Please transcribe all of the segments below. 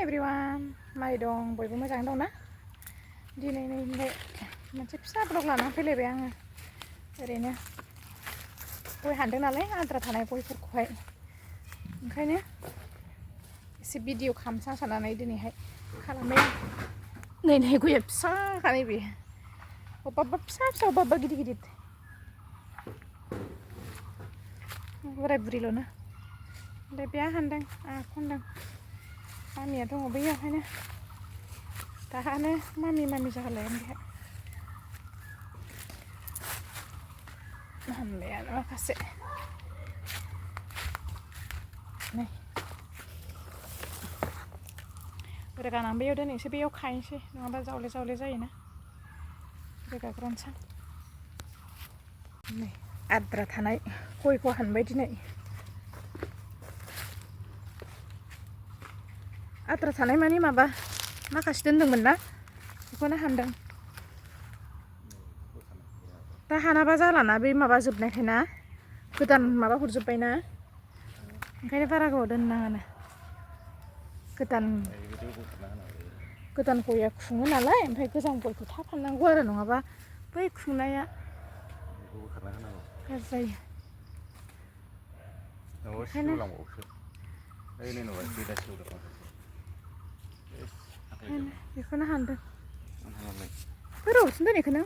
everyone माइ दं बयबो मोजाङै दंना दिनै नैबे मोनसे फिसा ब्लग लानानै फैलायबाय आङो ओरैनो गय हानदों नालाय आद्रा थानाय गयफोरखौहाय ओंखायनो एसे भिडिअ खालामसां साननानै दिनैहाय खालामबाय नै गया फिसाखा नैबे अबेबा फिसा फिसा अबेबा गिदिर गिदिर बोराय बुरिल'नो ओमफ्राय बे हानदों आंहा खनदों मामिया दङ बैयावहायनो दाहानो मामि जाहोलायगोन बेहा हानबायानो माखासे नै रोगानानै बैयाव दोनैसै बैयाव खायनोसै नङाबा जावले जायोना रोगाग्रानोसै नै आद्रा थानाय गयखौ हानबाय दिनै आद्रा थानाय माने माबा माखासे दोन्दोंमोन ना बेखौनो हानदों दा हानाबा जालाना बे माबा जोबनायखाय ना गोदान माबा हरजोब्बायना ओंखायनो बारा गोबाव दोननाङानो गोदान गया खुङो नालाय ओमफ्राय गोजाम गयखौ थाब फाननांगौ आरो नङाबा बै खुंनाया गाज्रि जायो बेखौनो हानदों गोबावसिन दोनैखौनो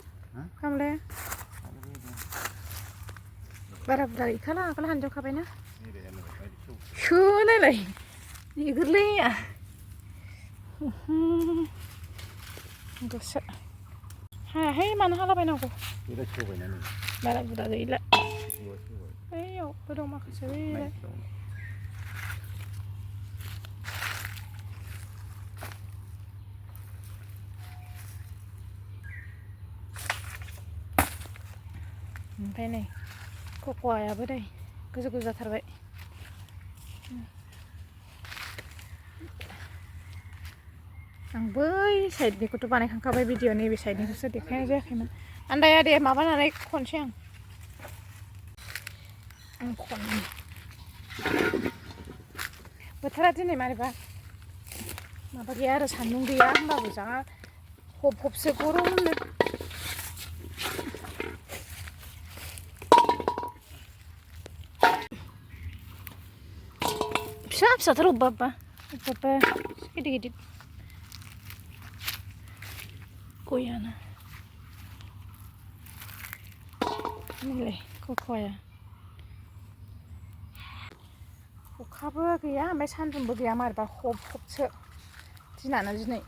खामलाया बारा बुरजा गैखाला आगोल हानजोबखाबायना नायलाय जि गोरलैया दसे हायाहाय मानो हालाबायनांगौ बारा बुरजा गैला बैयावबो दं माखासे बैलाय ओमफ्राय नै कक'आयाबो दै गोजौ जाथारबाय आं बै साइडनिखौथ' बानायखांखाबाय भिडिअ नैबे साइडनिखौसो देखायनाय जायाखैमोन आन्दाया दे माबानानै खनसै आं खननि बोथोरा दिनै मारैबा माबा गैया आरो सान्दुं गैया होमबाबो जा हबसो गरमनो फिसाथार अबेबा गिदिर गयानो नैलाय कक'आया अखाबो गैया ओमफ्राय सान्दुंबो गैया मारैबा हबसो दिनानो दिनै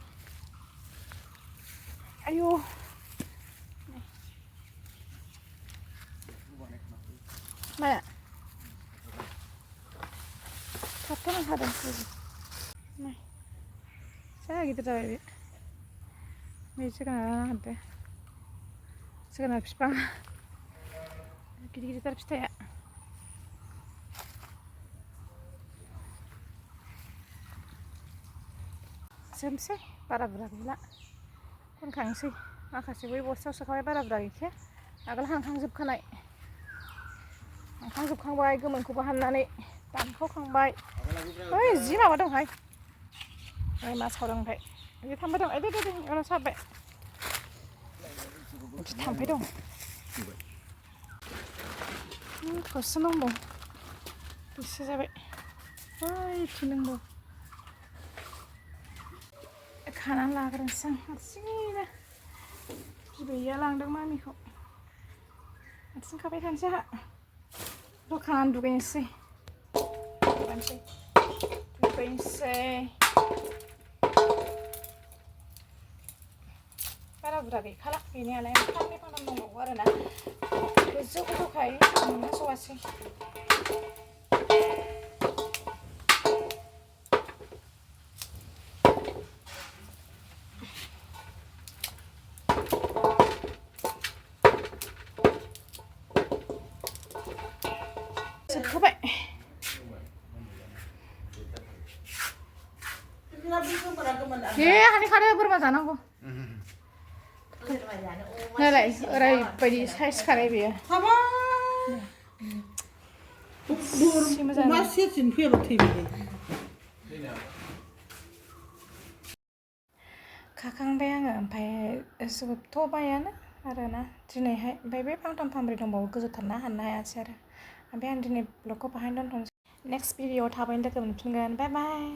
आयौ माया थाबथानो हादों जा गिदिर जाबाय बे जोगोनार हादो जोगोनार बिफां गिदिर फिथाइया जोबसै बारा बुरजा गैला खनखांसै माखासे बै बस्थायाव सोखाबाय बारा बुरजा गैखाया आगोल हानखांजोबखांबाय गोमोनखौबो हाननानै दानखावखांबाय ओइ जि माबा दंहाय ओइ मा सावदों ओमफ्राय बे थांबाय दं दे एवना साबबाय थांबाय दं खौसो नांगौ बेसे जाबाय ओइथिं नांगौ खानानै लाग्रोनोसै आं हारसिङैनो बिबैया लांदों मामिखौ हारसिं खाबाय थानोसै आंहा खानानै दुगैनोसै बारा बुरजा गैखाला गैनायालाय फांनै दंबावो आरोना गोजौखाय मोनहास'वासै जोबखाबाय हानि खारो बोरमा जानांगौ नालाय ओरैबायदि साइज खानाय बेयो खाखांबाय आङो ओमफ्राय जोबथ'बायानो आरोना दिनैहाय ओमफ्राय बे फांथाम फांब्रै दंबावो गोजौथारना हाननो हायासै आरो ओमफ्राय आं दिनै ब्लगखौ बाहायनो दोनथ'नोसै नेक्स्ट भिडिअ'आव थाबैनो लोगो मोनफिनगोन बाय बाय